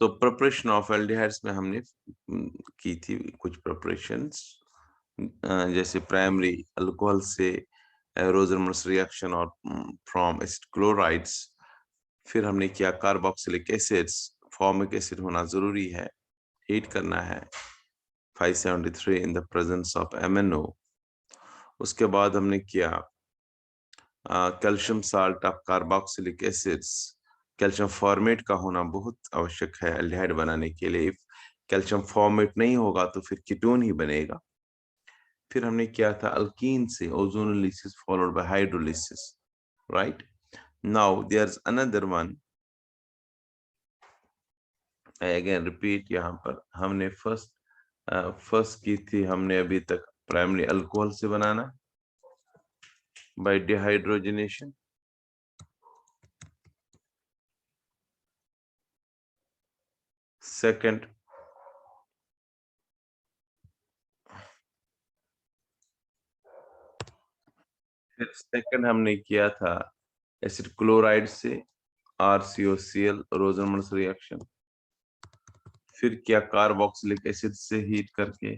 तो preparation of aldehydes में हमने की थी कुछ प्रिपरेशंस, जैसे प्राइमरी अल्कोहल से रोजरमर्स रिएक्शन और फ्रॉम एसिड क्लोराइड्स। फिर हमने किया कार्बोक्सिलिक एसिड्स, फॉर्मिक एसिड होना जरूरी है, हीट करना है 573 इन द प्रेजेंस ऑफ MnO। उसके बाद हमने किया calcium salt of carboxylic acids. Calcium formate का होना बहुत आवश्यक है एल्डिहाइड बनाने के लिए। कैल्शियम फॉर्मेट नहीं होगा तो फिर कीटोन ही बनेगा। फिर हमने किया था अल्कीन से ozonolysis followed by hydrolysis, right. Now there is another one, again repeat. यहाँ पर हमने फर्स्ट की थी हमने अभी तक प्राइमरी अल्कोहल से बनाना बाय डिहाइड्रोजनेशन। सेकंड हमने किया था एसिड क्लोराइड से RCOCl रोजरमर्स रिएक्शन। फिर किया कार्बोक्सिलिक एसिड से हीट करके।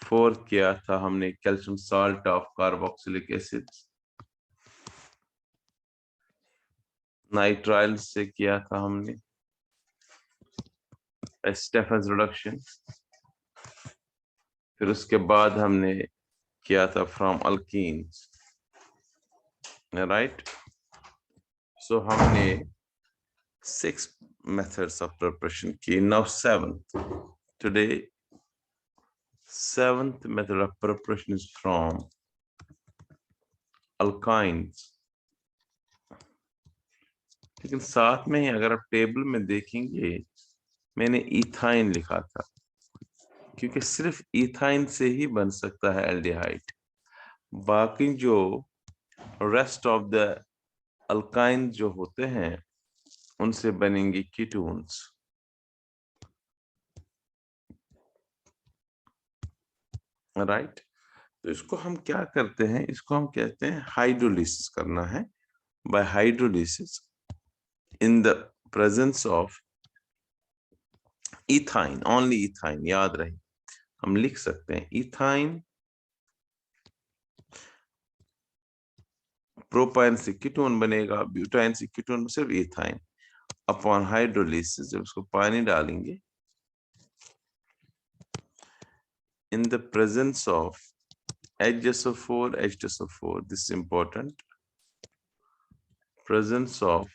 फोर्थ किया था हमने calcium salt of carboxylic acid. Nitrile से किया था हमने स्टेफेंस रिडक्शन। फिर उसके बाद हमने किया था फ्रॉम अल्कीन्स, राइट। सो हमने 6 methods of preparation की। Now today 7th method of preparation is from alkynes। लेकिन साथ में ही अगर आप टेबल में देखेंगे मैंने इथाइन लिखा था, क्योंकि सिर्फ इथाइन से ही बन सकता है एल्डिहाइड। बाकी जो रेस्ट ऑफ द अल्काइन जो होते हैं उनसे बनेंगे कीटोन्स, राइट। तो इसको हम क्या करते हैं, इसको हम कहते हैं हाइड्रोलिसिस करना है। Bye hydrolysis in the presence of ethyne, only ethyne, याद रहे हम लिख सकते हैं इथाइन प्रोपाइन से कीटोन बनेगा, ब्यूटाइन से कीटोन, सिर्फ इथाइन। अपॉन हाइड्रोलिसिस जब उसको पानी डालेंगे in the presence of HSO4, H2SO4, this is important, presence of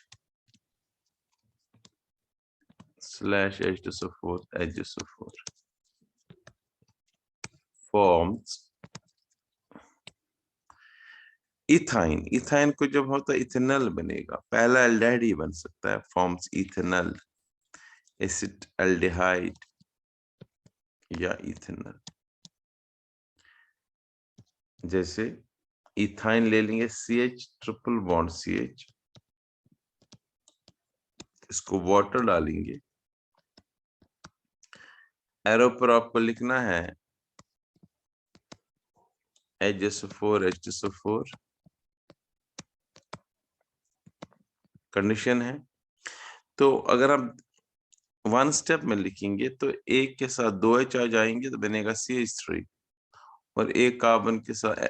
slash H2SO4, HSO4 forms ethyne. Ethyne को जब होता है इथेनॉल बनेगा, पहला एल्डिहाइड ही बन सकता है, फॉर्म्स इथेनॉल, एसिड एल्डिहाइड या इथेनॉल। जैसे इथाइन ले लेंगे CH ट्रिपल बॉन्ड CH, इसको वाटर डालेंगे, एरो पर आपको लिखना है HSO4, H2SO4 कंडीशन है। तो अगर आप 1 स्टेप में लिखेंगे तो एक के साथ 2 H आ जाएंगे तो बनेगा CH3, और एक कार्बन के साथ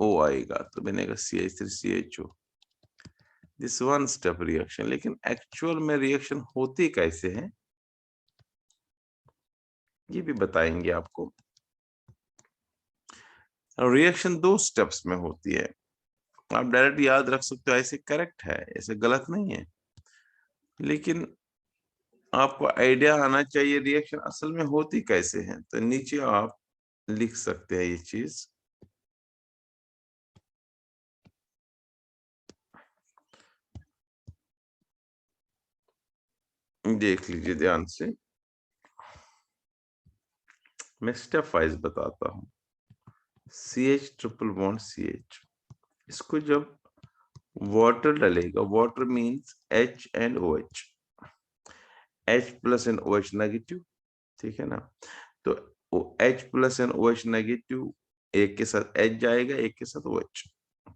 O आएगा तो बनेगा CH3 CHO। This 1 step reaction. लेकिन एक्चुअल में रिएक्शन होती कैसे है ये भी बताएंगे आपको। रिएक्शन 2 स्टेप्स में होती है, आप डायरेक्ट याद रख सकते हो, ऐसे करेक्ट है, ऐसे गलत नहीं है, लेकिन आपको आइडिया आना चाहिए रिएक्शन असल में होती कैसे है। तो नीचे आप लिख सकते हैं ये चीज। देख लीजिए ध्यान से, मैं स्टेप वाइज बताता हूं। CH ट्रिपल बॉन्ड CH, इसको जब वाटर डलेगा, water means H and OH, H plus and OH negative, ठीक है ना। तो H plus and OH negative, एक के साथ H जाएगा, एक के साथ OH,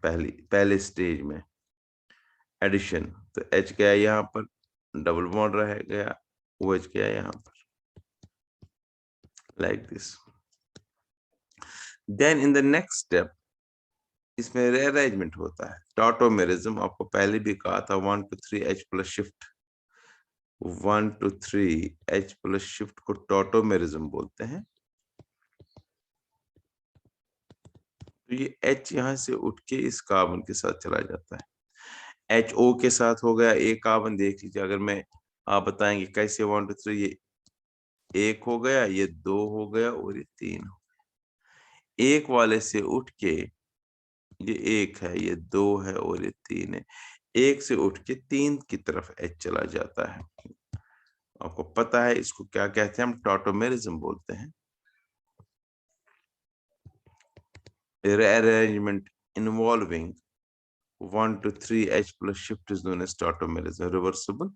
पहले स्टेज में एडिशन। तो H गया यहाँ पर, डबल बॉन्ड रह गया, OH गया यहाँ पर, like this. Then in the next step इसमें रीअरेंजमेंट होता है, टॉटोमेरिज्म। आपको पहले भी कहा था 1 to 3 H plus shift, 1 to 3 H plus shift को टॉटोमेरिज्म बोलते हैं। तो ये H यहां से उठ के इस कार्बन के साथ चला जाता है, HO के साथ हो गया एक कार्बन। देख लीजिए, अगर मैं आप बताएंगे कैसे 1 to 3, ये 1 हो गया, ये 2 हो गया और ये 3 हो गया। एक वाले से उठ के ये 1 है, ये 2 है और ये 3 है, 1 से उठ के 3 की तरफ H चला जाता है। आपको पता है इसको क्या कहते हैं, हम टॉटोमेरिज्म बोलते हैं। Rearrangement involving 1 to 3 H plus shift is known as tautomerism. Reversible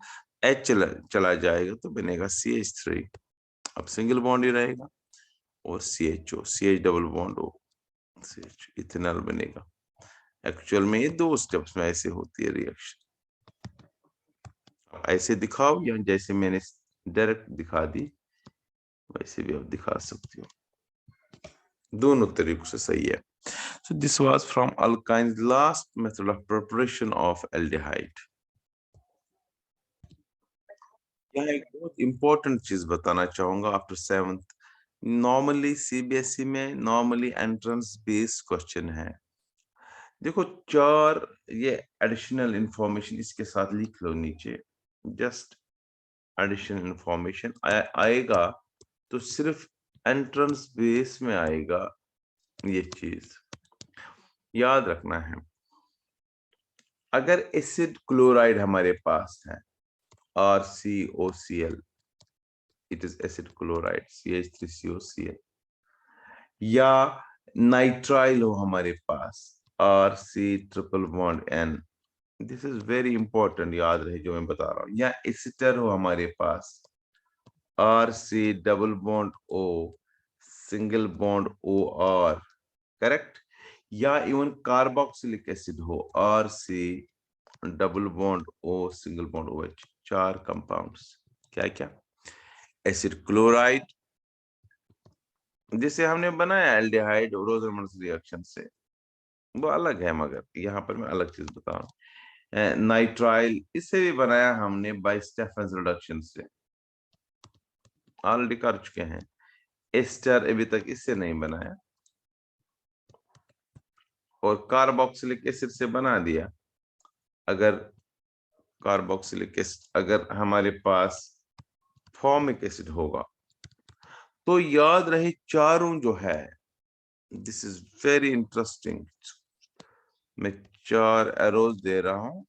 H चला जाएगा तो बनेगा CH3, अब सिंगल बॉन्ड ही रहेगा, और CHO, CH double bond O, CH ethanol बनेगा। एक्चुअल में ये 2 स्टेप्स में ऐसे होती है रिएक्शन। ऐसे दिखाओ या जैसे मैंने डायरेक्ट दिखा दी वैसे भी आप दिखा सकते हो, दोनों तरीकों से सही है। So this was from alkyne's last method of preparation of aldehyde. यहाँ एक बहुत इंपॉर्टेंट चीज बताना चाहूंगा आफ्टर 7th। नॉर्मली CBSE में नॉर्मली एंट्रेंस बेस्ड क्वेश्चन है। देखो 4 ये एडिशनल इंफॉर्मेशन इसके साथ लिख लो नीचे, जस्ट एडिशनल इंफॉर्मेशन आएगा तो सिर्फ एंट्रेंस बेस में आएगा। ये चीज याद रखना है, अगर एसिड क्लोराइड हमारे पास है RCOCl, it is acid chloride CH3COCl, या नाइट्राइल हो हमारे पास RC triple bond N, this is very important, याद रहे जो मैं बता रहा हूं, या एसिटर हो हमारे पास RC double bond O single bond OR, correct, या इवन कार्बोक्सिलिक एसिड हो RC double bond O single bond OH, 4 compounds. क्या क्या? एसिड क्लोराइड जिसे हमने बनाया एल्डिहाइड रोजरमर्स रिएक्शन से, वो अलग है, मगर यहाँ पर मैं अलग चीज बता रहा हूँ। नाइट्राइल इससे भी बनाया हमने बाय स्टेफेंस रिडक्शन से, ऑलरेडी कर चुके हैं। एस्टर अभी तक इससे नहीं बनाया, और कार्बोक्सिलिक एसिड से बना दिया। अगर कार्बोक्सिलिक एसिड अगर हमारे पास फॉर्मिक एसिड होगा तो याद रहे चारों जो है, दिस इज वेरी इंटरेस्टिंग, मैं 4 एरोज दे रहा हूं,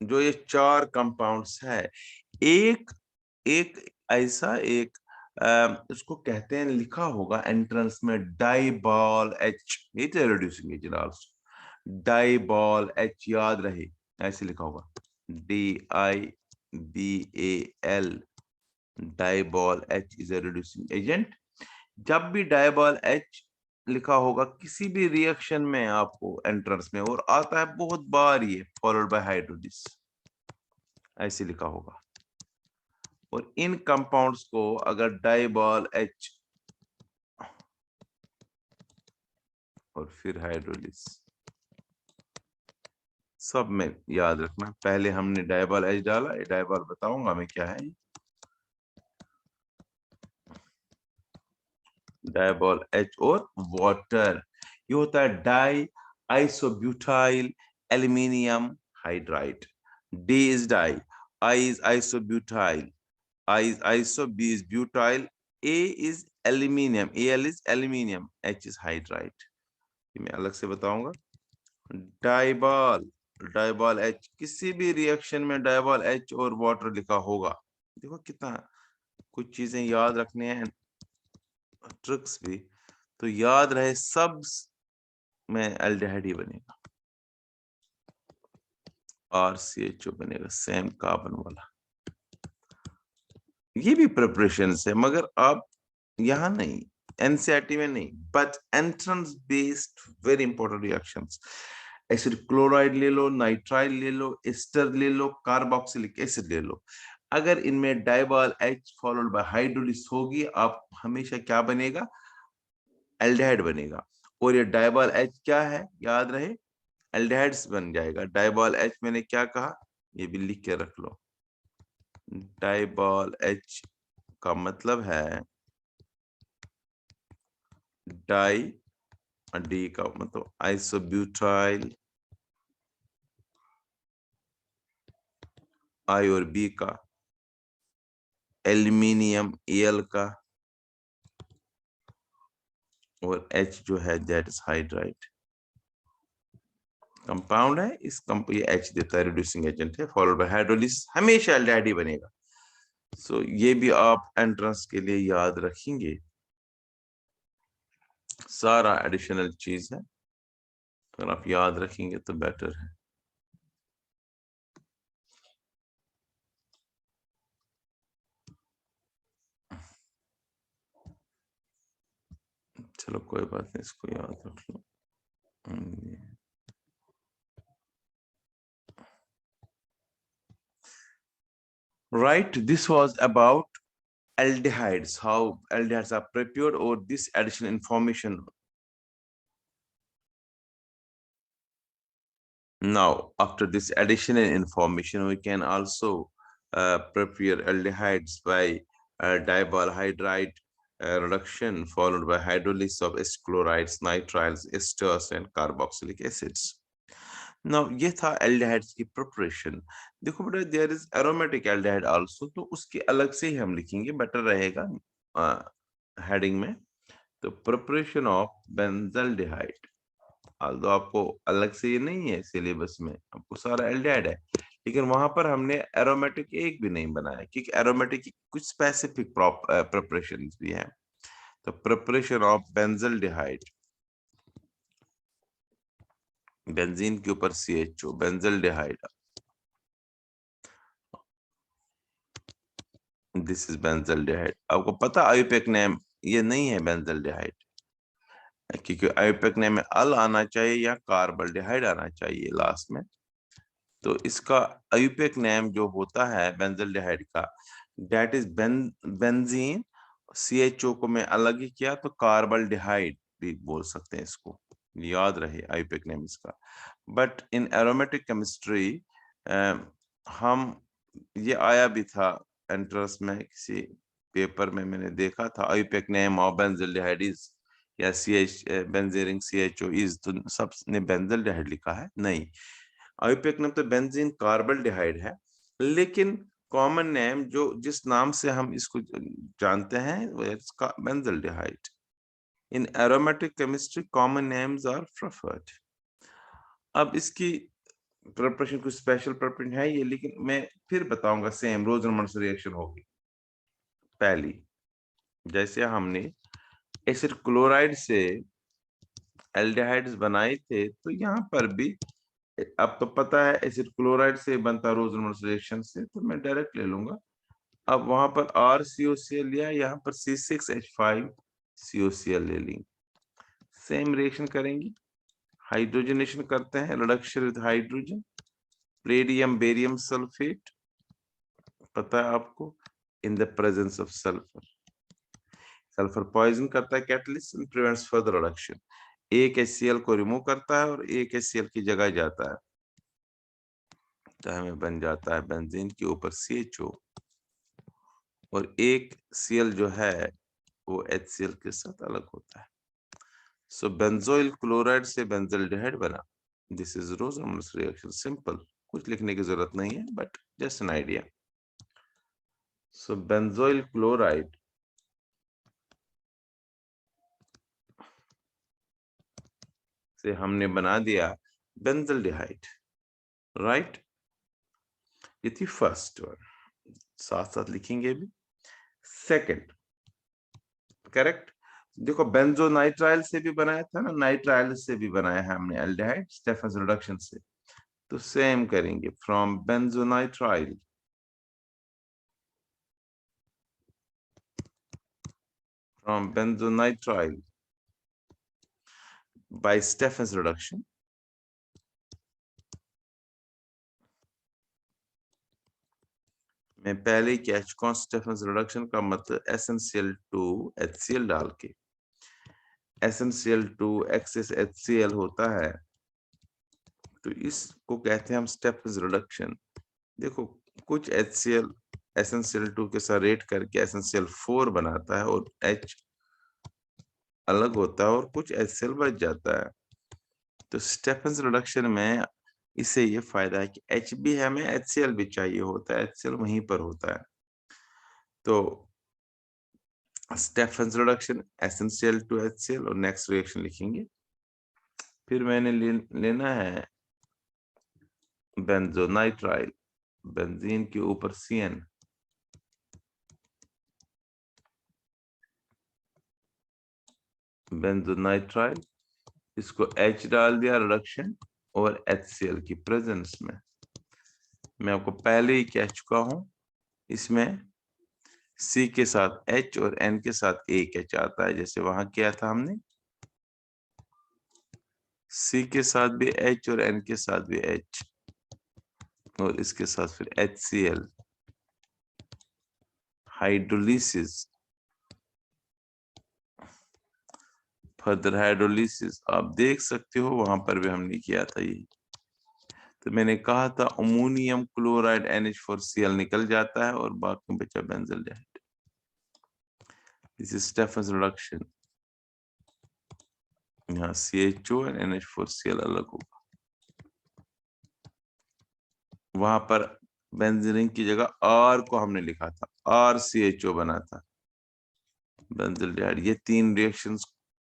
जो ये 4 कंपाउंड्स है, एक एक ऐसा एक इसको कहते हैं, लिखा होगा एंट्रेंस में DIBAL H, it is reducing agent also, DIBAL H, याद रहे ऐसे लिखा होगा DIBAL, DIBAL H is a reducing agent. जब भी डाइबॉल H लिखा होगा किसी भी रिएक्शन में आपको एंट्रेंस में, और आता है बहुत बार ये फॉलोड बाय हाइड्रोलिसिस, ऐसे लिखा होगा। और इन कंपाउंड्स को अगर डाइबॉल H और फिर हाइड्रोलिसिस, सब में याद रखना, पहले हमने डाइबॉल H डाला, ये डाइबॉल बताऊंगा मैं क्या है, डाइबॉल H और वाटर, ये होता है die isobutyl aluminium hydride. D is di, I is isobutyl, I is iso, B is butyl, A is aluminium, Al is aluminium, H is hydride। ये मैं अलग से बताऊंगा। डाइबॉल, डाइबॉल H, किसी भी रिएक्शन में डाइबॉल H और water लिखा होगा, देखो कितना कुछ चीजें याद रखने हैं, ट्रिक्स भी, तो याद रहे सब में एल्डिहाइड ही बनेगा, RCHO बनेगा, सेम कार्बन वाला। ये भी प्रिपरेशन है, मगर आप यहाँ नहीं, एनसीईआरटी में नहीं, but entrance based very important reactions. Acid chloride ले लो, नाइट्राइल ले लो, एस्टर ले लो, कार्बोक्सिलिक एसिड ले लो। अगर इनमें डाइबाल H फॉलोड बाय हाइड्रोलिस होगी, आप हमेशा क्या बनेगा, एल्डिहाइड बनेगा। और ये डाइबाल H क्या है, याद रहे, एल्डिहाइड्स बन जाएगा। डाइबाल H मैंने क्या कहा, ये भी लिख के रख लो। डाइबाल H का मतलब है डाई, डी का मतलब आइसोब्यूटाइल, आई और बी का एल्यूमिनियम Al का, और H जो है दैट इज हाइड्राइड। कंपाउंड है, इस ये H देता है, रिड्यूसिंग एजेंट है, फॉलोड बाय हाइड्रोलिस, हमेशा एल्डिहाइड ही बनेगा। सो ये भी आप एंट्रेंस के लिए याद रखेंगे, सारा एडिशनल चीज है, अगर आप याद रखेंगे तो बेटर है। चलो कोई बात नहीं, इसको याद रख लो। Right, this was about aldehydes, how aldehydes are prepared, or this additional information. Now, after this additional information, we can also prepare aldehydes by diol hydride reduction, followed by hydrolysis of S-chlorides, nitriles, esters, and carboxylic acids. Now, ये था aldehydes की preparation. देखो बेटा, there is aromatic aldehyde also, तो उसके अलग से ही हम लिखेंगे, better रहेगा heading में। तो preparation of benzaldehyde, although आपको अलग से ये नहीं है सिलेबस में, आपको सारा एल्डिहाइड है, लेकिन वहां पर हमने एरोमेटिक एक भी नहीं बनाया, क्योंकि एरोमेटिक की कुछ स्पेसिफिक प्रिपरेशंस भी हैं। तो प्रिपरेशन ऑफ बेंजल्डिहाइड, बेंजीन के ऊपर CHO, benzaldehyde, this is benzaldehyde. आपको पता आईयूपीएक नेम ये नहीं है बेंजल्डिहाइड, क्योंकि आईयूपीएक नेम में अल आना चाहिए या कार्बल्डिहाइड आना चाहिए लास्ट में। तो इसका आईयूपीएक नेम जो होता है बेंजल्डिहाइड का, दैट इज बेंजीन। CHO को मैं अलग ही किया तो कार्बल्डिहाइड भी बोल सकते हैं इसको, याद रहे आईयूपीएक नेम इसका। बट इन एरोमेटिक केमिस्ट्री हम, ये आया भी था एंट्रेंस में, किसी पेपर में मैंने देखा था, आईयूपीएक नेम ऑफ बेंजल्डिहाइड या बेंजीरिंग CHO इज, तो सबने बेंजल्डिहाइड लिखा है, नहीं। आईयूपीएक नेम तो बेंजीन कार्बल्डिहाइड है, लेकिन कॉमन नेम जो जिस नाम से हम इसको जानते हैं वो इसका benzaldehyde. In aromatic chemistry common names are preferred. अब इसकी प्रिपरेशन कुछ स्पेशल प्रिपरेशन है ये, लेकिन मैं फिर बताऊंगा, सेम रोजरमन से रिएक्शन होगी। पहली, जैसे हमने एसिड क्लोराइड से एल्डिहाइड्स बनाए थे, तो यहाँ पर भी अब तो पता है एसिड क्लोराइड से बनता रोजरमन रिएक्शन से, तो मैं डायरेक्ट ले लूंगा। अब वहां पर RCOCl लिया, यहाँ पर C6H5COCl ले लेंगे, सेम रिएक्शन करेंगे, हाइड्रोजनेशन करते हैं, reduction with hydrogen, palladium barium sulphate, पता है आपको, in the presence of sulphur. Sulphur poison करता है catalyst and prevents further reduction. एक HCl को रिमूव करता है और एक HCl की जगह जाता है, तो हमें बन जाता है बेंजीन के ऊपर CHO, और एक Cl जो है वो HCl के साथ अलग होता है। सो बेंजोइल क्लोराइड से बेंजल्डिहाइड बना। दिस इज रोजरमन्स रिएक्शन, सिंपल, कुछ लिखने की जरूरत नहीं है, but just an idea. So benzoyl chloride से हमने बना दिया बेंजल्डिहाइड, राइट। ये थी फर्स्ट वन, साथ साथ लिखेंगे भी। सेकंड, करेक्ट, देखो बेंजोनाइट्राइल से भी बनाया था ना, नाइट्राइल से भी बनाया है हमने एल्डिहाइड स्टेफेंस रिडक्शन से, तो सेम करेंगे, फ्रॉम बेंजोनाइट्राइल by Stefan's reduction, मैं पहले ही कह चुका हूँ स्टेफेंस रिडक्शन का मतलब एसेंशियल टू HCl डाल के, एसेंशियल टू एक्सेस HCl होता है, तो इसको कहते हैं हम स्टेफेंस रिडक्शन। देखो कुछ HCl एसेंशियल 2 के साथ रेट करके एसेंशियल 4 बनाता है और H अलग होता है और कुछ HCl बच जाता है। तो स्टेफेंस रिडक्शन में इससे ये फायदा है कि H भी हमें HCl भी चाहिए होता है, HCl वहीं पर होता है। तो Stephen's reduction essential to HCl और नेक्स्ट रिएक्शन लिखेंगे। फिर मैंने लेना है बेंजोनाइट्राइल, बेंजीन के ऊपर CN, बेंजोनाइट्राइल, इसको H डाल दिया रिडक्शन और HCl की प्रेजेंस में। मैं आपको पहले ही कह चुका हूं इसमें C के साथ H और N के साथ एक H आता है, जैसे वहां किया था हमने, C के साथ भी H और N के साथ भी H और इसके साथ फिर HCl, हाइड्रोलिसिस, फर्दर हाइड्रोलिसिस आप देख सकते हो वहां पर भी हमने किया था ये। तो मैंने कहा था अमोनियम क्लोराइड NH4Cl निकल जाता है और बाकी बचा benzaldehyde. This is Stephens reduction. यहाँ CHO और NH4Cl अलग होगा, वहां पर बेंजीन की जगह R को हमने लिखा था, RCHO बना था बेंजल्डिहाइड। ये 3 रिएक्शंस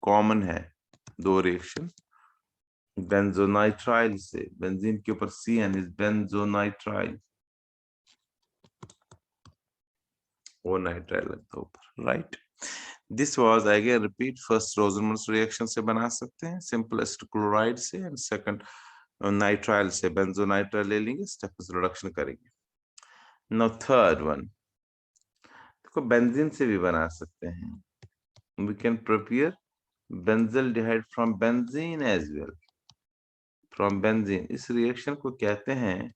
कॉमन है, 2 रिएक्शन बेंजोनाइट्राइल से, बेंजीन के ऊपर CN इज बेंजोनाइट्राइल, वो नाइट्राइल लगता है ऊपर, right. This was again repeat, first Rosenmund reaction से बना सकते हैं सिंपलेस्ट क्लोराइड से, एंड सेकंड नाइट्राइल से, बेंजोनाइट्राइल ले लेंगे, स्टेफेंस रिडक्शन करेंगे। नाउ थर्ड वन, देखो बेंजीन से भी बना सकते हैं, we can prepare benzaldehyde from benzene as well, from benzene. इस रिएक्शन को कहते हैं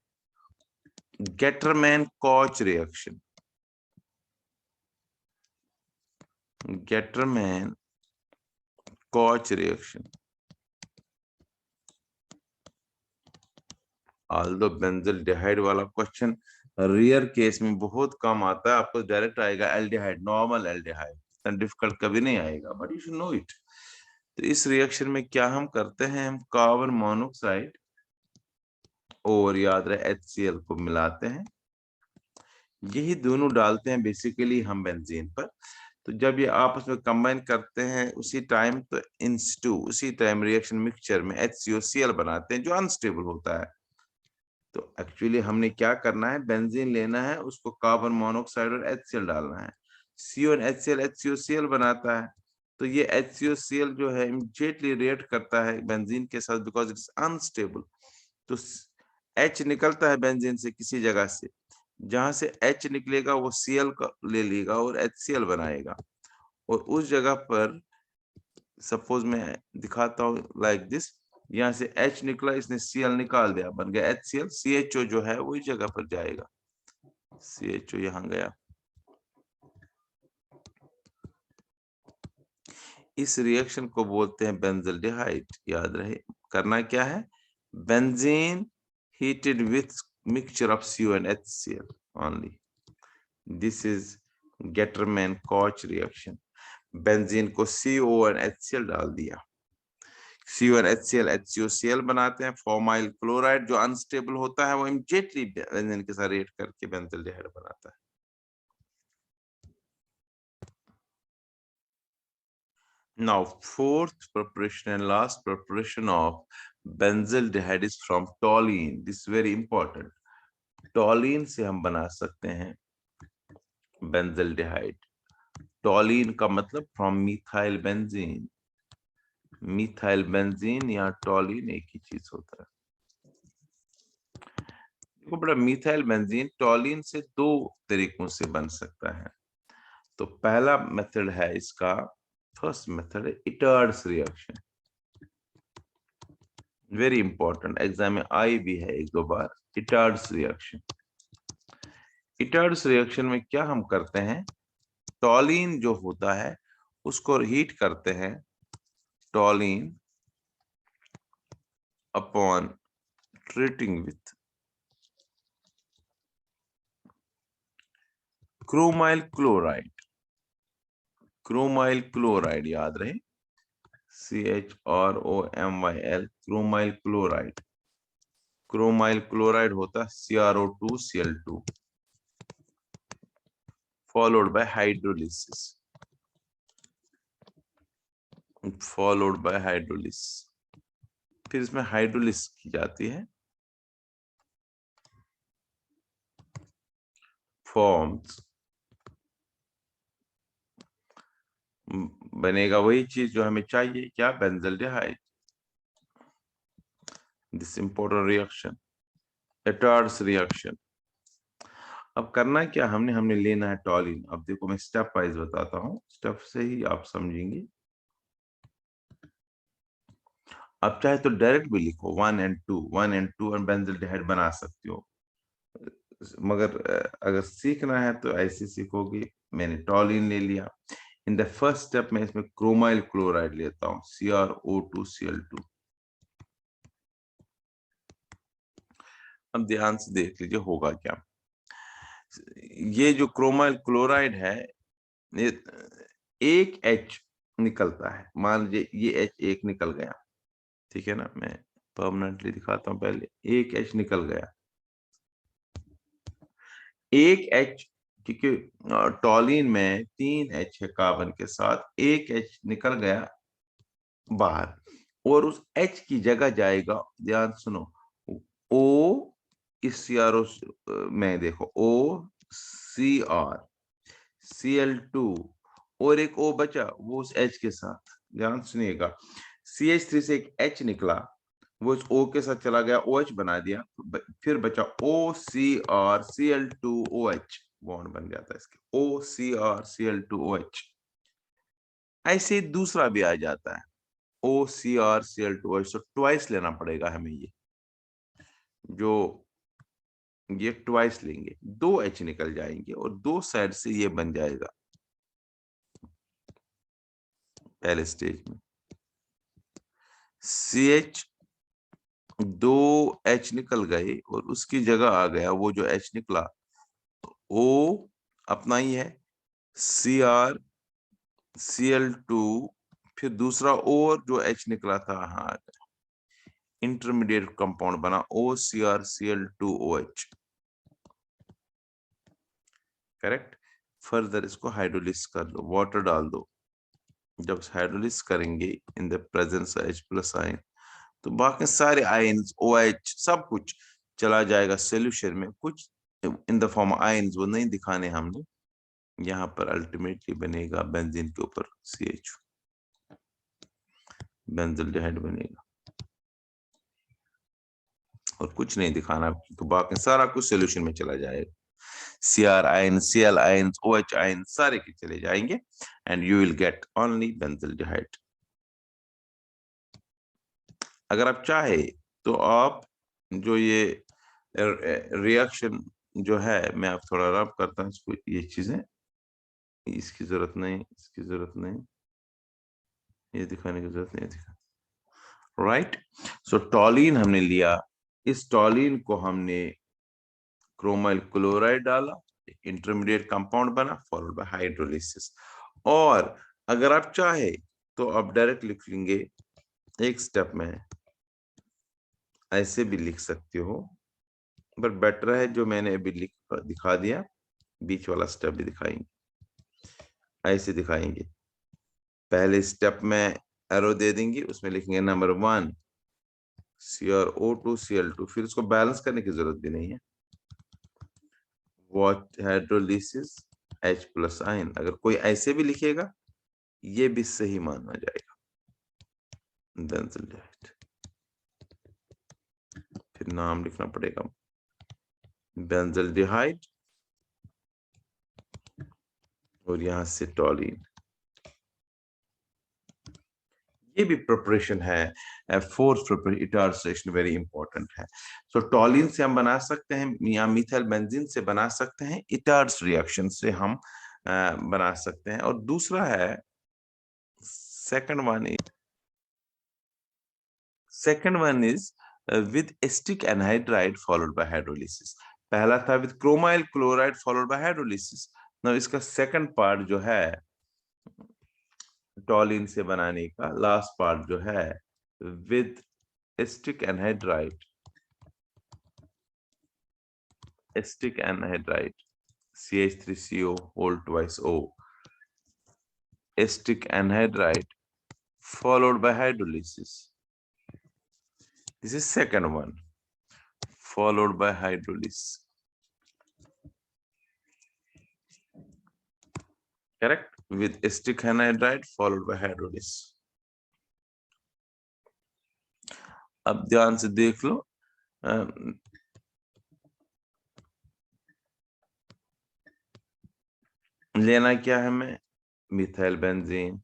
Gattermann Koch reaction, Gattermann Koch reaction. Although benzaldehyde वाला क्वेश्चन रियर केस में बहुत कम आता है, आपको डायरेक्ट आएगा एल्डिहाइड, नॉर्मल एल्डिहाइड, इतना डिफिकल्ट कभी नहीं आएगा, but you should know it. तो इस रिएक्शन में क्या हम करते हैं, हम कार्बन मोनोक्साइड और याद रहे HCl को मिलाते हैं, यही दोनों डालते हैं बेसिकली हम बेंजीन पर। तो जब ये आपस में कंबाइन करते हैं उसी टाइम, तो इन सिटू उसी टाइम रिएक्शन मिक्सचर में HCOCl बनाते हैं जो अनस्टेबल होता है। तो एक्चुअली हमने क्या करना है, बेंजीन लेना है, उसको कार्बन मोनोक्साइड और HCl डालना है, CO और HCl HCOCl बनाता है। तो ये HCOCl जो है इमीडिएटली रिएक्ट करता है बेंजीन के साथ बिकॉज इट्स अनस्टेबल। तो H निकलता है बेंजीन से किसी जगह से, जहां से H निकलेगा वो Cl का ले लेगा और HCl बनाएगा, और उस जगह पर सपोज मैं दिखाता हूँ लाइक दिस, यहाँ से H निकला, इसने Cl निकाल दिया, बन गया HCl, CHO जो है वही जगह पर जाएगा, CHO यहाँ गया। इस रिएक्शन को बोलते हैं बेंजल्डिहाइड। याद रहे करना क्या है, benzene heated with mixture of CO and HCl only. This is Getterman-Koch reaction. Benzene को CO और HCl डाल दिया, CO और HCl HCOCl बनाते हैं, फॉर्माइल क्लोराइड जो अनस्टेबल होता है वो इमीडिएटली बेंजीन के साथ रिएक्ट करके बेंजल्डिहाइड बनाता है। Now fourth preparation and last preparation of benzaldehyde is from toluene. This is very important. टॉलीन से हम बना सकते हैं बेंजल्डिहाइड। टॉलीन का मतलब from methyl benzene, methyl benzene या टॉलीन एक ही चीज होता है। देखो बड़ा, मिथाइल बेंजीन टॉलीन से 2 तरीकों से बन सकता है। तो पहला मेथड है इसका, फर्स्ट मेथड है इटर्ड्स रिएक्शन, वेरी इंपॉर्टेंट, एग्जाम में आई भी है 1-2 बार, इटर्ड्स रिएक्शन। इटर्ड्स रिएक्शन में क्या हम करते हैं, टॉलिन जो होता है उसको हीट करते हैं, टॉलिन upon treating with chromyl chloride, chromyl chloride याद रहे, CHROMYL, chromyl chloride, chromyl chloride होता है CrO2Cl2 followed by hydrolysis, followed by hydrolysis, फिर इसमें हाइड्रोलिसिस की जाती है, फॉर्म्स, बनेगा वही चीज जो हमें चाहिए, क्या, benzaldehyde. This important reaction, Etard's reaction. अब करना क्या हमने, हमने लेना है टॉलिन। अब देखो मैं स्टेप वाइज बताता हूँ, स्टेप से ही आप समझेंगे। आप चाहे तो डायरेक्ट भी लिखो 1 and 2, 1 and 2 और बेंजल्डिहाइड बना सकते हो, मगर अगर सीखना है तो ऐसे सीखोगे। मैंने टॉलिन ले लिया, इन द फर्स्ट स्टेप में इसमें क्रोमाइल क्लोराइड लेता हूँ CrO2Cl2। अब ध्यान से देख लीजिए होगा क्या। ये जो क्रोमाइल क्लोराइड है, ये एक H निकलता है, मान लीजिए ये H एक निकल गया, ठीक है ना, मैं परमानेंटली दिखाता हूं, पहले एक H निकल गया, एक H, क्योंकि टॉलिन में 3 H है कार्बन के साथ, एक H निकल गया बाहर, और उस H की जगह जाएगा, ध्यान सुनो, O इस CrO में देखो OCrCl2 और एक O बचा, वो उस H के साथ, ध्यान सुनिएगा, CH3 से एक H निकला, वो इस O के साथ चला गया, OH बना दिया, फिर बचा OCrCl2OH, बॉन्ड बन जाता है इसके, OCrCl2OH। ऐसे दूसरा भी आ जाता है OCrCl2OH, तो ट्वाइस लेना पड़ेगा हमें, ये ट्वाइस लेंगे, 2 H निकल जाएंगे और दो साइड से ये बन जाएगा पहले स्टेज में। CH 2 H निकल गए और उसकी जगह आ गया वो जो H निकला, O अपना ही है CrCl2, फिर दूसरा और जो H निकला था, हाँ, इंटरमीडिएट कंपाउंड बना OCrCl2OH, करेक्ट। फर्दर इसको हाइड्रोलिस कर लो, वाटर डाल दो, जब हाइड्रोलिस करेंगे इन the presence of H+ ion, तो बाकी सारे आयन्स OH सब कुछ चला जाएगा सोल्यूशन में, कुछ इन द फॉर्म आयन्स, वो नहीं दिखाने हमने, यहाँ पर अल्टीमेटली बनेगा बेंजीन के ऊपर CH, बेंजल्डिहाइड बनेगा, और कुछ नहीं दिखाना, तो बाकी सारा कुछ सोल्यूशन में चला जाएगा, Cr ion, Cl ion, OH ion सारे के चले जाएंगे, and you will get only benzaldehyde. अगर आप चाहे तो आप जो ये रिएक्शन जो है, मैं आप थोड़ा रब करता हूँ इसको, ये चीजें इसकी जरूरत नहीं, इसकी जरूरत नहीं, ये दिखाने की जरूरत नहीं, दिखा, राइट। सो टॉलिन हमने लिया, इस टॉलिन को हमने क्रोमाइल क्लोराइड डाला, इंटरमीडिएट कंपाउंड बना, फॉलोड बाय हाइड्रोलिसिस। और अगर आप चाहे तो आप डायरेक्ट लिख लेंगे, एक स्टेप में ऐसे भी लिख सकते हो, बट बेटर है जो मैंने अभी दिखा दिया, बीच वाला स्टेप भी दिखाएंगे, ऐसे दिखाएंगे। पहले स्टेप में एरो दे देंगे, उसमें लिखेंगे नंबर 1 CrO2Cl2, फिर उसको बैलेंस करने की जरूरत भी नहीं है, वॉट हाइड्रोलिसिस H+ आयन। अगर कोई ऐसे भी लिखेगा ये भी सही माना जाएगा, बेंजल्डिहाइड, फिर नाम लिखना पड़ेगा बेंजल्डिहाइड, और यहां से टॉलिन। ये भी प्रिपरेशन है, फोर्थ प्रिपरेशन, इटर्सेशन वेरी इंपॉर्टेंट है। सो टॉलिन से हम बना सकते हैं या मिथाइल बेंजीन से बना सकते हैं, इटर्स रिएक्शन से हम बना सकते हैं। और दूसरा है second one is with asterisk anhydride followed by hydrolysis. पहला था with chromyl chloride followed by hydrolysis. Now इसका सेकंड पार्ट जो है टॉलिन से बनाने का, लास्ट पार्ट जो है with asterisk anhydride, asterisk anhydride CH3CO whole twice O, asterisk anhydride followed by hydrolysis. This is second one, followed by hydrolysis. Correct? With acetic anhydride followed by hydrolysis. अब ध्यान से देख लो, लेना क्या है हमें, मिथाइल बेंजीन,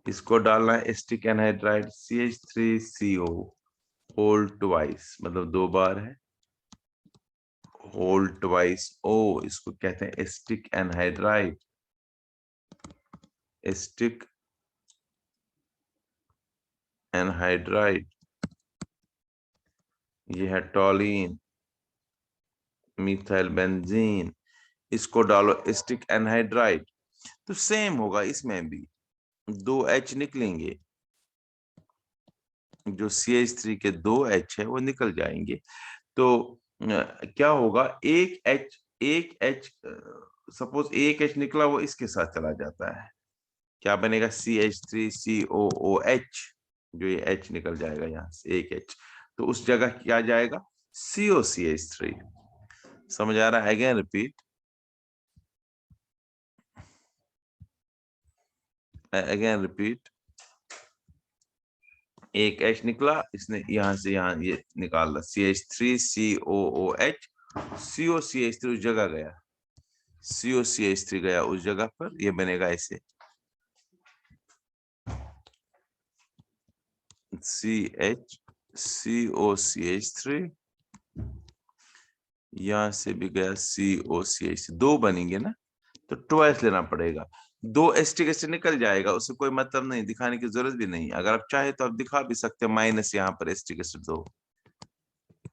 इसको डालना है asterisk anhydride CH3CO whole twice, मतलब 2 बार है, होल ट्वाइस O, इसको कहते हैं एस्टिक एनहाइड्राइड, एस्टिक एनहाइड्राइड। ये है टॉलिन, मिथाइल बेंजीन, इसको डालो एस्टिक एनहाइड्राइड, तो सेम होगा इसमें भी, 2 H निकलेंगे, जो CH3 के 2 H है वो निकल जाएंगे। तो क्या होगा, एक H सपोज एक H निकला, वो इसके साथ चला जाता है, क्या बनेगा CH3COOH, जो ये H निकल जाएगा यहाँ से एक H, तो उस जगह क्या जाएगा COCH3। समझ आ रहा है? अगेन रिपीट, एक H निकला, इसने यहां से यहाँ ये निकाला CH3COOH, COCH3 उस जगह गया, COCH3 गया उस जगह पर, ये बनेगा ऐसे COCH3, यहां से भी गया COCH3, 2 बनेंगे ना, तो ट्वाइस लेना पड़ेगा, 2 एस्टिक एसिड निकल जाएगा, उससे कोई मतलब नहीं, दिखाने की जरूरत भी नहीं। अगर आप चाहे तो आप दिखा भी सकते हैं, माइनस यहाँ पर एस्टिक एसिड 2,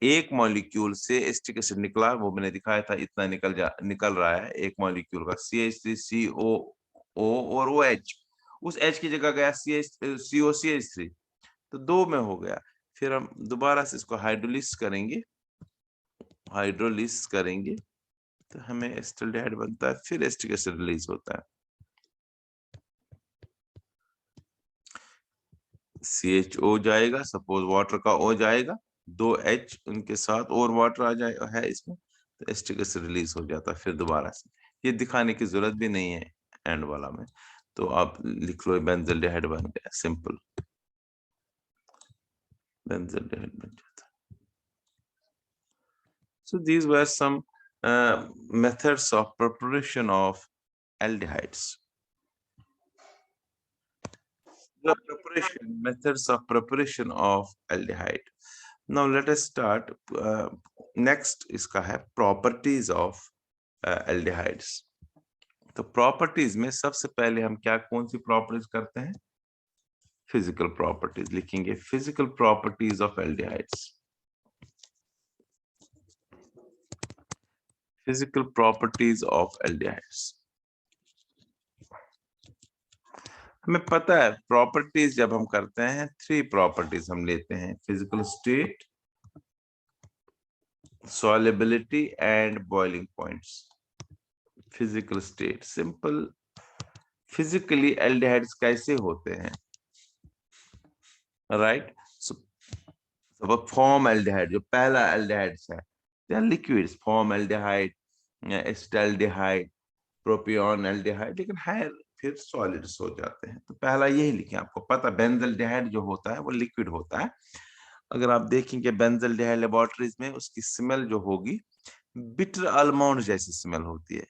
एक मॉलिक्यूल से एस्टिक एसिड निकला, वो मैंने दिखाया था, इतना निकल रहा है एक मॉलिक्यूल का, CH3CO और OH, उस H की जगह गया COCH3, तो 2 में हो गया। फिर हम दोबारा से इसको हाइड्रोलिसिस करेंगे, तो हमें एसिटाल्डिहाइड बनता है, फिर एस्टिक एसिड रिलीज होता है, CHO जाएगा, सपोज वाटर का O जाएगा, 2 H उनके साथ और वाटर आ जाएगा है इसमें, तो एस्टिक एसिड रिलीज हो जाता है फिर दोबारा से। ये दिखाने की जरूरत भी नहीं है एंड वाला में, तो आप लिख लो बेंजल्डिहाइड बन गया, सिंपल, बेंजल्डिहाइड बन जाता है। So these were some methods of preparation of aldehydes. Methods of preparation of aldehyde. Now let us start. Next इसका है properties of aldehydes. तो properties में सबसे पहले हम कौन सी properties करते हैं? Physical properties लिखेंगे, physical properties of aldehydes. Physical properties of aldehydes. हमें पता है प्रॉपर्टीज जब हम करते हैं 3 प्रॉपर्टीज हम लेते हैं, physical state, solubility and boiling points. Physical state, simple, physically aldehydes कैसे होते हैं, राइट? सब फॉर्म एल्डिहाइड, जो पहला एल्डिहाइड्स है, they are liquids, formaldehyde, acetaldehyde, propionaldehyde, लेकिन है फिर सॉलिड्स हो जाते हैं। तो पहला यही लिखें, आपको पता बेंजल्डिहाइड जो होता है वो लिक्विड होता है। अगर आप देखेंगे बेंजल्डिहाइड लेबोरेटरीज में, उसकी स्मेल जो होगी बिटर आलमंड जैसी स्मेल होती है,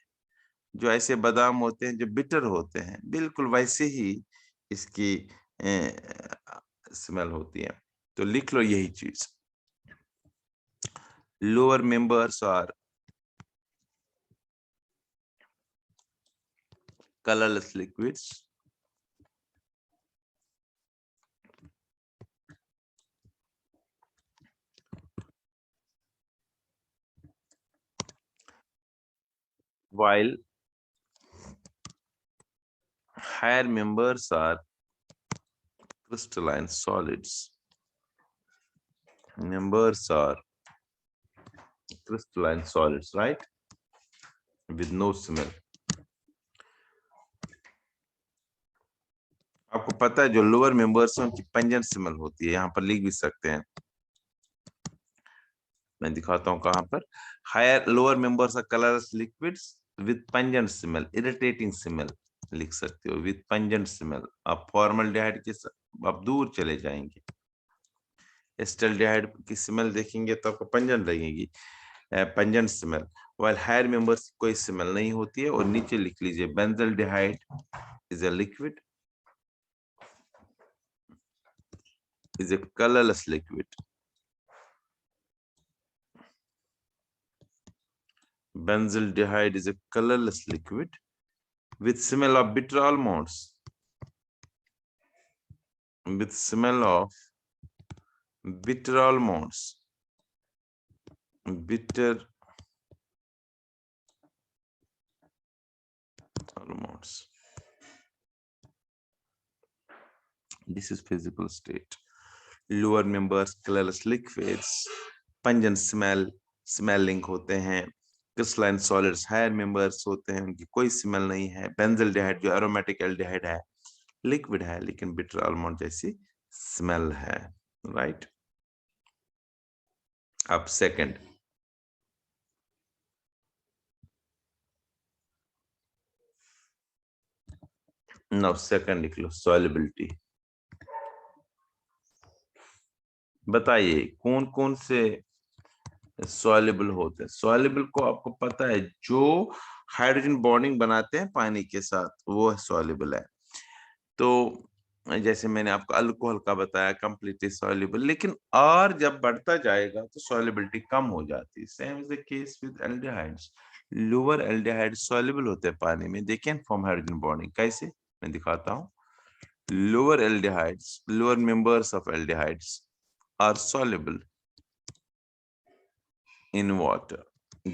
जो ऐसे बादाम होते हैं जो बिटर होते हैं, बिल्कुल वैसे ही इसकी स्मेल होती है। तो लिख लो यही चीज, lower members are colorless liquids while higher members are crystalline solids. Members are crystalline solids, right? With no smell. आपको पता है जो लोअर मेंबर्स हैं उनकी पंजेंट स्मेल होती है, यहाँ पर लिख भी सकते हैं, मैं दिखाता हूँ कहाँ पर। Higher lower members are colourless liquids with pungent smell, irritating smell लिख सकते हो, विद पंजेंट स्मेल। आप फॉर्मल्डिहाइड के आप दूर चले जाएंगे, एस्टल्डिहाइड की स्मेल देखेंगे तो आपको पंजेंट लगेगी, pungent smell. While higher members कोई स्मेल नहीं होती है। और नीचे लिख लीजिए benzaldehyde is a liquid, is a colorless liquid. Benzaldehyde is a colorless liquid with smell of bitter almonds. With smell of bitter almonds. Bitter almonds. This is physical state. Lower members colorless liquids, pungent smelling होते हैं। Crystalline solids higher members होते हैं, उनकी कोई smell नहीं है। Benzaldehyde जो aromatic aldehyde है, लिक्विड है लेकिन बिटर आलमंड जैसी स्मेल है, राइट। अब सेकंड, नाउ सेकंड लिख लो, सॉल्युबिलिटी। बताइए कौन कौन से सॉल्युबल होते हैं। सॉल्युबल को आपको पता है जो हाइड्रोजन बॉन्डिंग बनाते हैं पानी के साथ, वो सॉल्युबल है। तो जैसे मैंने आपको अल्कोहल का बताया कंप्लीटली सॉल्युबल, लेकिन और जब बढ़ता जाएगा तो सॉल्युबिलिटी कम हो जाती है। Same is the case with aldehydes. Lower aldehyde soluble होते हैं पानी में, they can form hydrogen bonding. कैसे, मैं दिखाता हूँ। Lower aldehydes, lower members of aldehydes are soluble in water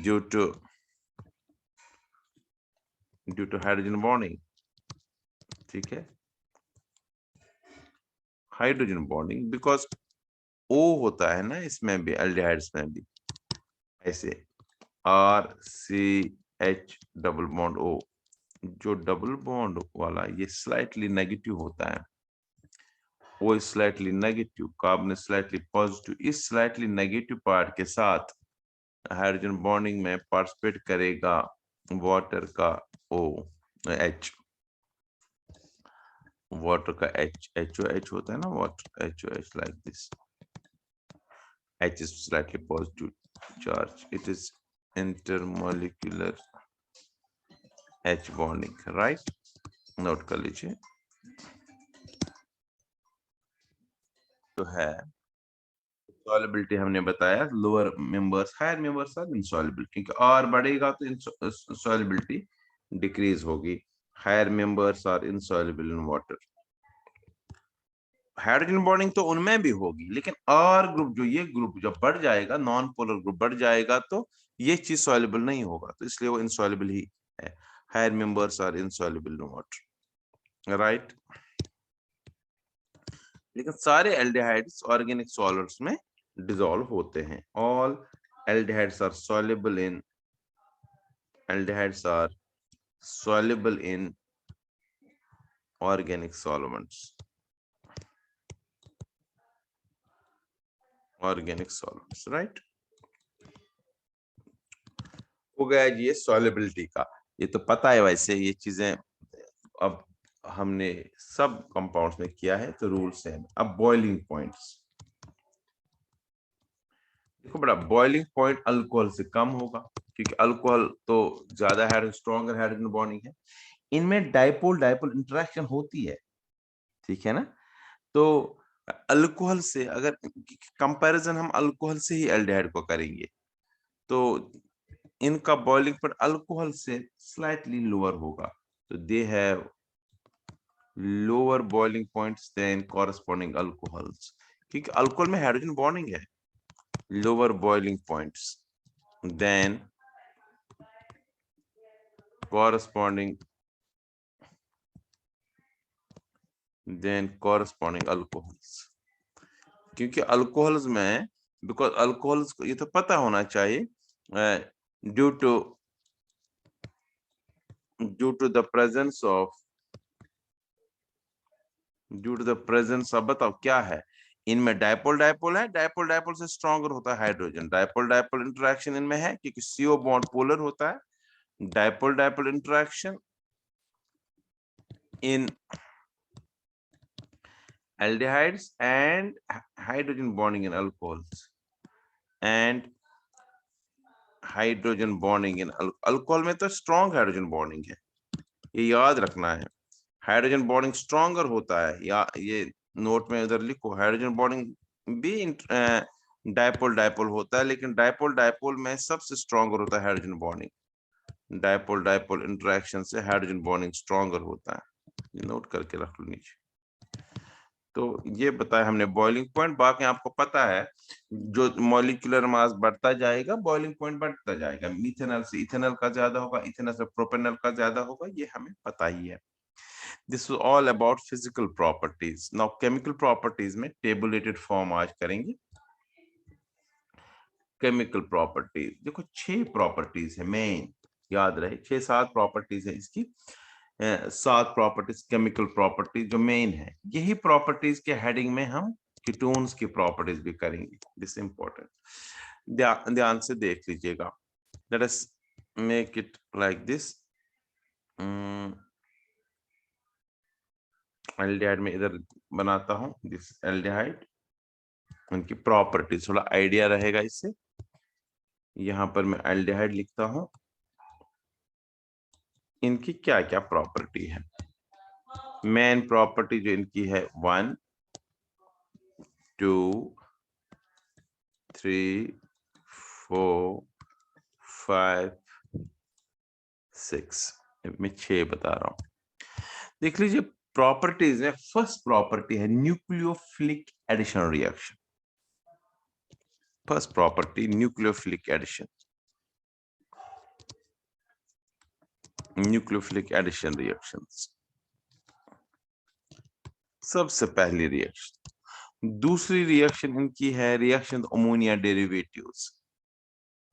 due to hydrogen bonding, ठीक है, हाइड्रोजन बॉन्डिंग, बिकॉज O होता है ना इसमें भी, एल्डिहाइड्स में भी, ऐसे RCH डबल बॉन्ड O, जो डबल बॉन्ड वाला ये स्लाइटली नेगेटिव होता है, O slightly negative, carbon slightly positive. इस स्लाइटली नेगेटिव पार्ट के साथ हाइड्रोजन बॉन्डिंग में पार्टिसिपेट करेगा वाटर का OH, वाटर का HOH होता है ना, water HOH like this. H is slightly positive charge. It is intermolecular H bonding, right? Note कर लीजिए। तो है सॉल्युबिलिटी हमने बताया, lower members, higher members are insoluble, क्योंकि और बढ़ेगा तो सॉल्युबिलिटी डिक्रीज होगी। Higher members are insoluble in water. Hydrogen bonding तो उनमें भी होगी, लेकिन और ग्रुप, जो ये ग्रुप जब बढ़ जाएगा, नॉन पोलर ग्रुप बढ़ जाएगा, तो ये चीज सॉल्युबल नहीं होगा, तो इसलिए वो इनसॉल्युबल ही है। Higher members are insoluble in water, right. लेकिन सारे एल्डिहाइड्स ऑर्गेनिक सॉल्वेंट्स में डिसॉल्व होते हैं। All aldehydes are soluble in, aldehydes are soluble in organic solvents, organic solvents, right. हो गया जी ये सॉल्युबिलिटी का, ये तो पता है वैसे ये चीजें, अब हमने सब कंपाउंड्स में किया है तो रूल्स हैं। अब बॉइलिंग पॉइंट्स देखो बड़ा, बॉइलिंग पॉइंट अल्कोहल से कम होगा, क्योंकि अल्कोहल तो ज्यादा है, स्ट्रॉन्गर हाइड्रोजन बॉन्डिंग है। इनमें डाइपोल डाइपोल इंटरेक्शन होती है, ठीक है ना। तो अल्कोहल से अगर कंपैरिजन हम अल्कोहल से ही एल्डिहाइड को करेंगे तो इनका बॉइलिंग पॉइंट अल्कोहल से स्लाइटली लोअर होगा, तो they have lower boiling points than corresponding alcohols, क्योंकि अल्कोहल में हाइड्रोजन बॉन्डिंग है। Lower boiling points than corresponding alcohols, क्योंकि अल्कोहल्स में बिकॉज अल्कोहल्स को ये तो पता होना चाहिए due to the presence of बताओ क्या है इनमें, डायपोल डायपोल है, डायपोल डायपोल से स्ट्रॉन्गर होता है हाइड्रोजन, डायपोल डायपोल इंटरेक्शन इनमें है क्योंकि CO बॉन्ड पोलर होता है, dipole dipole interaction in aldehydes and hydrogen bonding in alcohols and hydrogen bonding in alcohol में तो strong hydrogen bonding है, ये याद रखना है। हाइड्रोजन बॉन्डिंग स्ट्रॉन्गर होता है, या ये नोट में उधर लिखो, हाइड्रोजन बॉन्डिंग भी डायपोल डायपोल होता है, लेकिन डायपोल डायपोल में सबसे स्ट्रॉन्गर होता है hydrogen bonding, dipole dipole interaction से हाइड्रोजन बॉन्डिंग स्ट्रॉन्गर होता है, नोट करके रख लो नीचे। तो ये बताया हमने बॉइलिंग पॉइंट, बाकी आपको पता है जो मॉलिक्यूलर मास बढ़ता जाएगा बॉइलिंग पॉइंट बढ़ता जाएगा, मिथेनॉल से इथेनॉल का ज्यादा होगा, इथेनॉल से प्रोपेनॉल का ज्यादा होगा, ये हमें पता ही है। This is all about physical properties. Now chemical properties में टेबुलेटेड फॉर्म आज करेंगे। केमिकल प्रॉपर्टीज देखो 6 प्रॉपर्टीज है मेन, याद रहे 6-7 प्रॉपर्टीज है इसकी, 7 प्रॉपर्टीज केमिकल प्रॉपर्टीज जो मेन है। यही प्रॉपर्टीज के हेडिंग में हम कीटोन्स की प्रॉपर्टीज भी करेंगे, दिस इंपॉर्टेंट, ध्यान से देख लीजिएगा। Let us make it like this. Aldehyde में इधर बनाता हूं दिस एल्डिहाइड, उनकी प्रॉपर्टीज थोड़ा आइडिया रहेगा इससे। यहां पर मैं एल्डिहाइड लिखता हूं, इनकी क्या क्या प्रॉपर्टी है। मेन प्रॉपर्टी जो इनकी है 1 2 3 4 5 6, मैं 6 बता रहा हूं। देख लीजिए प्रॉपर्टीज में फर्स्ट प्रॉपर्टी है nucleophilic addition reaction. First property nucleophilic addition, nucleophilic addition reactions सबसे पहली रिएक्शन। दूसरी रिएक्शन इनकी है रिएक्शन अमोनिया डेरिवेटिव्स,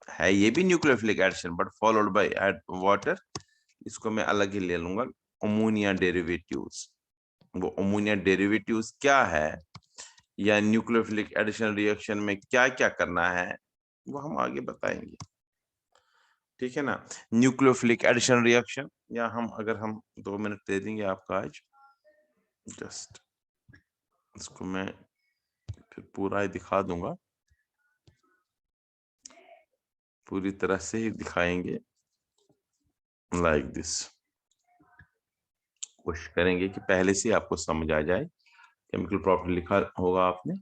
है ये भी nucleophilic addition but followed by water, इसको मैं अलग ही ले लूंगा अमोनिया डेरिवेटिव्स। वो अमोनिया डेरिवेटिव्स क्या है या न्यूक्लियोफिलिक एडिशन रिएक्शन में क्या क्या करना है वो हम आगे बताएंगे, ठीक है ना। न्यूक्लियोफिलिक एडिशन रिएक्शन, या अगर हम 2 मिनट दे देंगे आपका आज, जस्ट इसको मैं फिर पूरा ही दिखा दूंगा, पूरी तरह से ही दिखाएंगे लाइक दिस। कोशिश करेंगे कि पहले से आपको समझ आ जाए। केमिकल प्रॉपर्टी लिखा होगा आपने,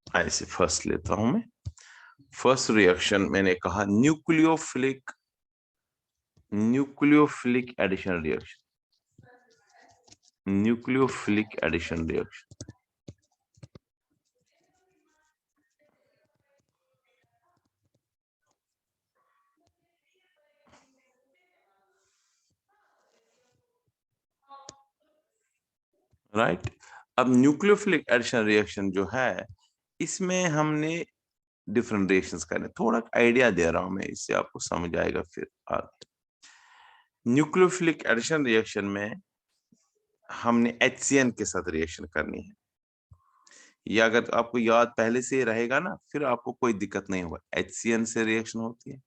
ऐसे फर्स्ट लेता हूं मैं। फर्स्ट रिएक्शन मैंने कहा nucleophilic addition reaction, nucleophilic addition reaction. Right, अब न्यूक्लियोफिलिक एडिशन रिएक्शन जो है इसमें हमने डिफरेंट रिएक्शंस करने, थोड़ा आइडिया दे रहा हूं मैं, इससे आपको समझ आएगा फिर आगे। न्यूक्लियोफिलिक एडिशन रिएक्शन में हमने HCN के साथ रिएक्शन करनी है, या अगर आपको याद पहले से रहेगा ना फिर आपको कोई दिक्कत नहीं होगा। HCN से रिएक्शन होती है,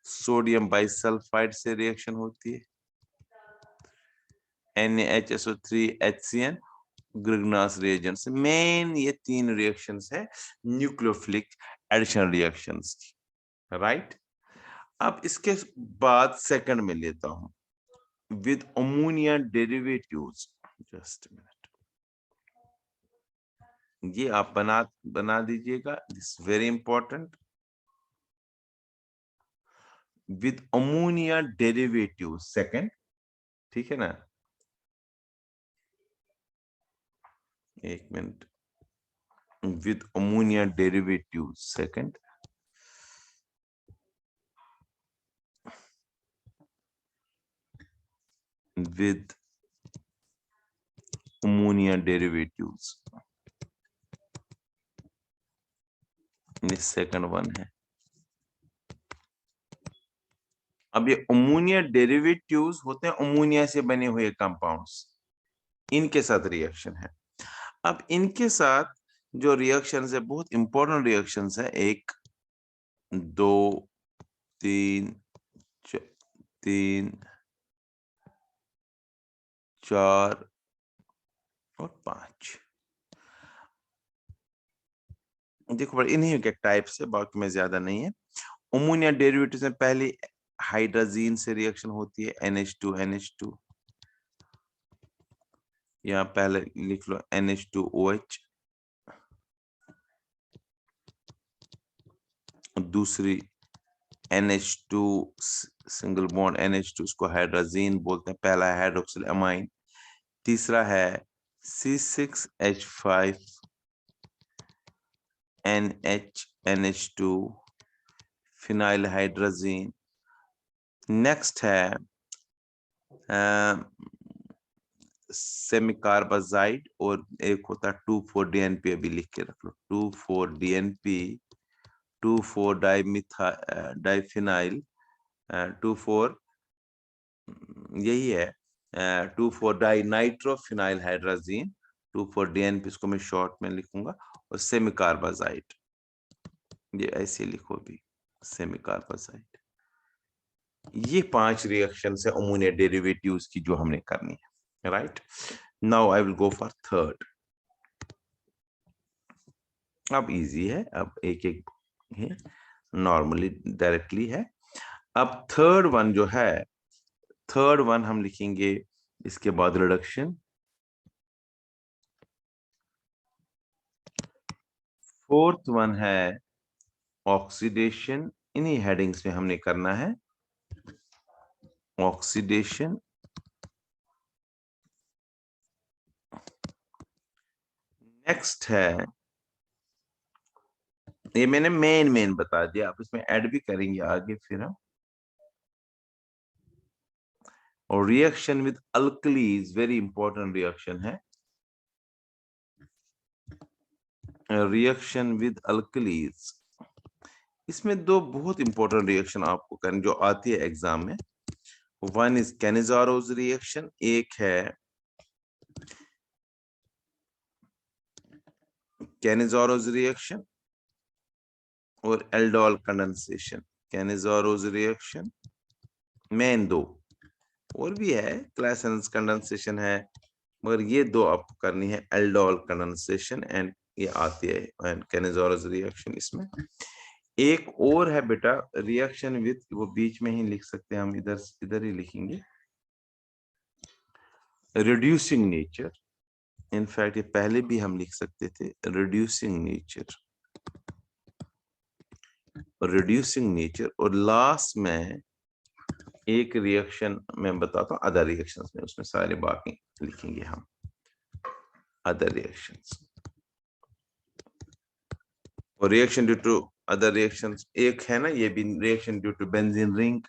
सोडियम बाइसल्फाइड से रिएक्शन होती है, NaHSO3 HCN ग्रिग्नास रिएजेंट्स। मेन ये 3 रिएक्शंस है न्यूक्लियोफिलिक एडिशन रिएक्शंस की, राइट। अब इसके बाद सेकंड में लेता हूं, with ammonia derivatives. Just minute, ये आप बना दीजिएगा, this very important. With ammonia derivative second, ठीक है ना, एक minute, with ammonia derivative second, with ammonia derivatives, ये सेकंड वन है। अब ये अमोनिया डेरिवेटिव्स होते हैं अमोनिया से बने हुए कंपाउंड्स, इनके साथ रिएक्शन है। अब इनके साथ जो रिएक्शंस है, बहुत इंपॉर्टेंट रिएक्शंस है, 1 2 3 3 4 और 5। देखो बड़ा इन्हीं के टाइप से, बाकी में ज्यादा नहीं है। अमोनिया डेरिवेटिव्स में पहले हाइड्रोजीन से रिएक्शन होती है, NH2 NH2, यहाँ पहले लिख लो NH2OH, दूसरी NH2 सिंगल बॉन्ड NH2, उसको हाइड्रोजीन बोलते हैं, पहला हाइड्रोक्सिल अमाइन। तीसरा है C6H5 NH2 phenyl hydrazine. Next है सेमिकार्बाजाइड, और एक होता है 2,4-DNP, अभी लिख के रख लो, 2,4-DNP, 2,4 डाइफिनाइल 2,4, यही है 2,4 डाई नाइट्रोफिनाइल हाइड्रोजीन, 2,4-DNP, इसको मैं शॉर्ट में लिखूंगा, और सेमिकार्बाजाइड, ये ऐसे लिखो भी, सेमिकार्बाजाइड। ये 5 रिएक्शन है अमोनिया डेरिवेटिव्स की जो हमने करनी है, right. Now I will go for third. अब इजी है, अब एक एक है, नॉर्मली डायरेक्टली है। अब थर्ड वन जो है, थर्ड वन हम लिखेंगे इसके बाद रिडक्शन, फोर्थ वन है ऑक्सीडेशन, इन्हीं हेडिंग्स में हमने करना है ऑक्सीडेशन। नेक्स्ट है, ये मैंने मेन बता दिया, आप इसमें ऐड भी करेंगे आगे फिर हम। और reaction with alkalis, very important reaction है, रिएक्शन विद अल्कलीज। इसमें 2 बहुत इंपॉर्टेंट रिएक्शन आपको करनी जो आती है एग्जाम में। वन इज कैनिजारोज रिएक्शन, एक है कैनिजारोज रिएक्शन और एल्डोल कंडेंसेशन। कैनिजारोज रिएक्शन मेन 2, और भी है, क्लासेंस कंडेंसेशन है, मगर ये 2 आपको करनी है, एल्डोल कंडेंसेशन एंड ये आती है एंड कैनिजारोज रिएक्शन। इसमें एक और है बेटा रिएक्शन विद, वो बीच में ही लिख सकते हैं हम, इधर ही लिखेंगे, रिड्यूसिंग नेचर। इनफैक्ट ये पहले भी हम लिख सकते थे, रिड्यूसिंग नेचर, रिड्यूसिंग नेचर। और लास्ट में एक रिएक्शन मैं बताता हूँ, अदर रिएक्शंस में, उसमें सारे बाकी लिखेंगे हम, अदर रिएक्शंस। और reaction due to other reactions एक है ना, ये भी reaction due to benzene ring,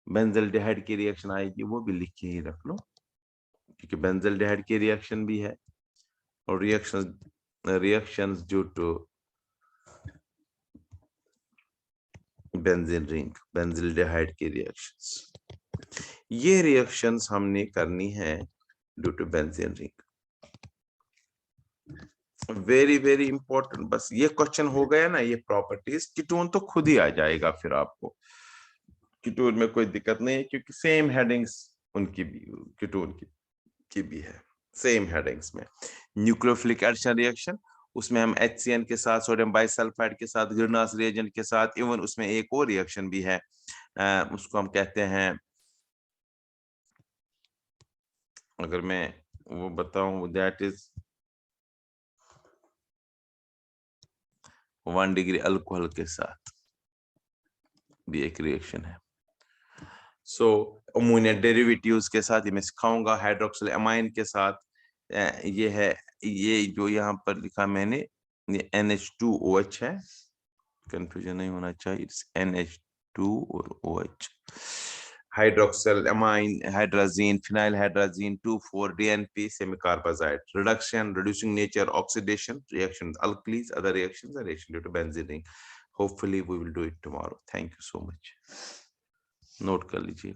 benzaldehyde की रिएक्शन आएगी, वो भी लिख के ही रख लो, क्योंकि बेंजल्डिहाइड की रिएक्शन भी है। और reactions due to benzene ring, benzaldehyde की रिएक्शंस, ये रिएक्शंस हमने करनी है due to benzene ring. Very important, बस ये क्वेश्चन हो गया ना, ये प्रॉपर्टीज, कीटोन तो खुद ही आ जाएगा फिर आपको, कीटोन में कोई दिक्कत नहीं है, क्योंकि सेम हेडिंग्स उनकी भी, कीटोन की भी है, सेम हेडिंग्स में। न्यूक्लियोफिलिक एडिशन रिएक्शन उसमें हम HCN के साथ सोडियम बाइसल्फाइड के साथ ग्रीनहाउस रिएजेंट के साथ इवन उसमें एक और रिएक्शन भी है, उसको हम कहते हैं, अगर मैं वो बताऊं, दैट इज 1 डिग्री अल्कोहल के साथ भी एक रिएक्शन है। सो अमोनिया डेरिवेटिव्स के साथ ये मैं सिखाऊंगा, हाइड्रोक्सिल अमाइन के साथ, ये है, ये जो यहाँ पर लिखा मैंने, ये NH2OH है, कंफ्यूजन नहीं होना चाहिए, इट्स NH2 और OH, hydroxyl amine, hydrazine, phenyl hydrazine 2,4-DNP semi-carbazide, reduction, reducing nature, oxidation, reactions, alkalis, other reactions are reaction due to benzene ring. Hopefully we will do it tomorrow. Thank you so much. Note कर लीजिए।